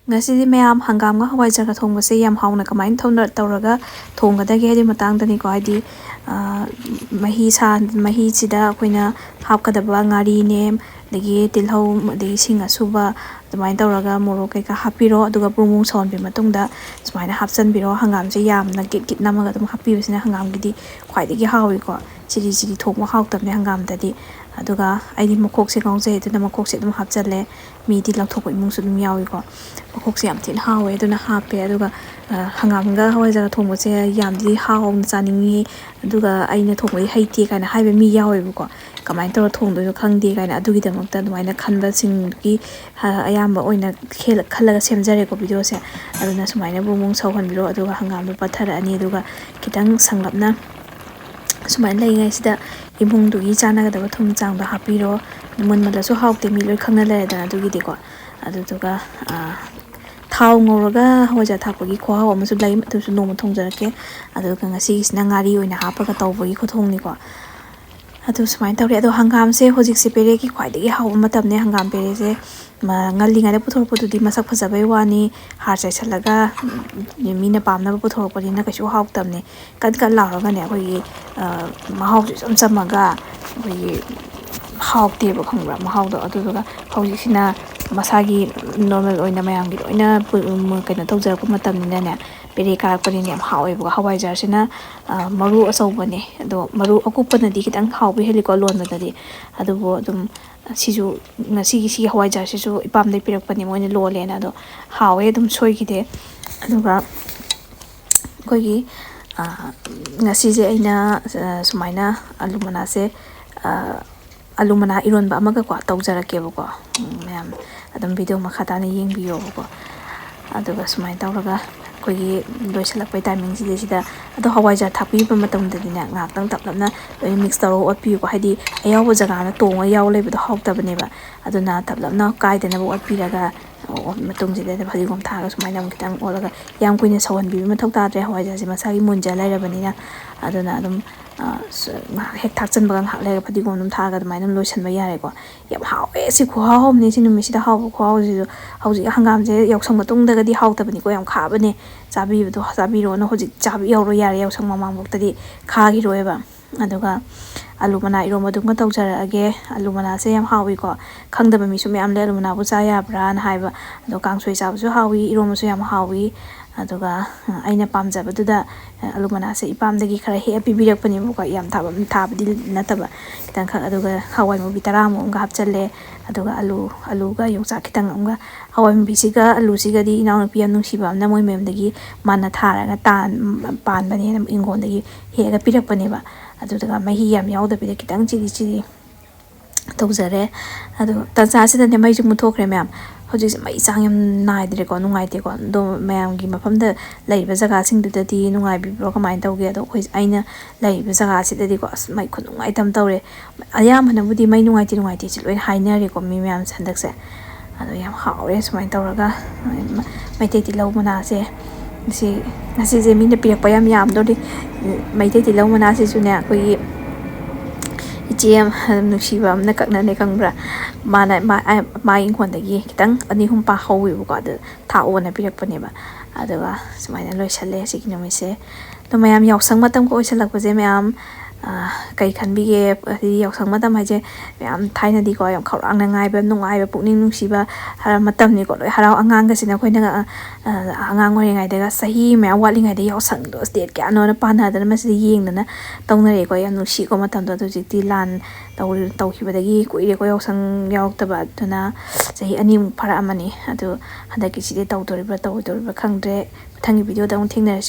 ngasi mayam hangam ga hawaijar ka thongba se yam hauna kamain thona tawraga thonggadage hadi matangdani ko hadi mahi sida akoina hapkadaba ngari ne dagi tilhau dagi singa suba dumain tawraga morok kai ka hapiro aduga brumung sonbi matungda sumaina hapsan biro hangam se yamna git namaga dum hapi bisina hangam gidi khwai dagi hawi ko chiri thongma hawtabne hangam dadi aduga aidi makok se gaungje duna makok se dum hapchalle mi di lathok imung su dum yawi ko makok se yam tin hawe duna hape aduga hangam ga hawaijar thongba se yam di haw chaningi aduga aina thongbai haiti kana haibe mi yawi ko kamain tawra thongdo khangdi kana adugi damakta dumaina khanba singki ayamba oina khalaga semjare ko video se aduna sumaina bumung sawhan biro aduga hangam do pathara ani aduga kitang sanglapna sumain lai sida imung dugi chana ga thum chang ba hapiro mun mala so hawte mi loi khangna le da dugi de ko aduga thau ngoraga hawaijar thakpagi khwa amasu lai tu su nom thongjarake aduga ngasi sina ngari oina hapaga tawbagi khothongni ko adu sumain tawre adu hangam se hojik se pere ki khwai degi hawa matamne hangam pere se ngali ngade puthorpo dudi masak phajabai wani har chai salaga mina pamna puthorpo dina kaisu hawtamne kan laraga ne khoi mahaw sam samaga khoi hawte ba khangra mahaw do aduga hojik sina masagi normal oina mayam gi oina kaina tawjarpa matamne ne pere karakpani ne hawe ba hawaijar sina maru asawbane ado maru akupana di kitang hawbe heliko londa dadi adubo dum siju ngasi hawaijar sisu ipam dai pirakpani moine lolena ado hawe dum soigide aduga kogi ngasi je aina sumaina alumana se alumana eronba amaga ko tawjarake ba ko mayam adum video makhata na yengbiyo ko aduga sumain tawraga kogi loisalakpai timing sida ado hawaijar thakpi ba matamdadina ngaktang taplapna loi mix taro otpi ko hadi ayaw jaga na tonga yaw lebdo hawtabane ba aduna taplapna kaidana ba otpiraga matung sida phajigom thaga sumaina kitang olaga yam kuina sawanbi ma thokta dre hawaijar si masagi munja lairabanina aduna adum hek thakchan bagang hakle phajigom dum thaga dumaina loisan ba yare ko yam hawe si khuhaw ni sinumi sida haw khuhaw si hauji hangam je yaksang matung daga di hawtabani ko yam khabane chabi do chabiro no hoji chabi yawro yare yaksang mamang boktadi khagi roeba aduga alumana eronba dum ka tawjara age alumana se yam hawi ko khangdaba mi su myam le alumana bu cha ya bran haiba ado kangsoi cha bu hawi eronba su yam hawi aduga aina pamjaba duda alumana se ipamdagi khara he pibirakpani ko yam thabadi nataba kitang kha aduga hawai mo bitara mo nga hapchalle aduga alu ga yongsa kitang nga hawai mo bisiga alu siga di inaw pian nungsiba na moi memdagi mana tharaga tan panbani nam ingondagi he ga pirakpani ba aduga mahi yam yawda bi kitang chiri tawjare adu tansa sida ne mai jumu thokre myam hojik mai chang yam naidre ko nungai te ko do mayam gi mafam da laiba jaga sing du dadi nungai bi bro kamain tawge ado khoi aina laiba jaga sidadi ko mai khunungai tam tawre ayam hana budi mai nungai te chiloi hainare ko mi myam sandak se ado yam haure sumain tawraga mai te ti lau mana se si ngasi je mi ne piak payam yam do di mai te ti lau mana se su ne koi ichiem nusiba amna kakna ne kangbra mana ma ingkhondagi kitang ani humpa hawi bu ko da tha ona pirakpani ba aduga sumaina loisalle sikinomi se to mayam yaksang matam ko oisalakpa je mayam kai khanbige yaksang matam haje mayam thaina di ko yam khawrang na ngai ba nungai ba pukning nungsiba matam ni ko loi harau angang ga sina khoina angang ori ngai daga sahi mayam wali ngai da yaksang do state kya no na pana da ma si yeng na tawnare ko yam nusi ko matam do jikti lan tawkhibadagi koire ko yaksang yaktaba tuna sahi ani phara amani adu handaki side tawdoribra khangdre thangi video da thingna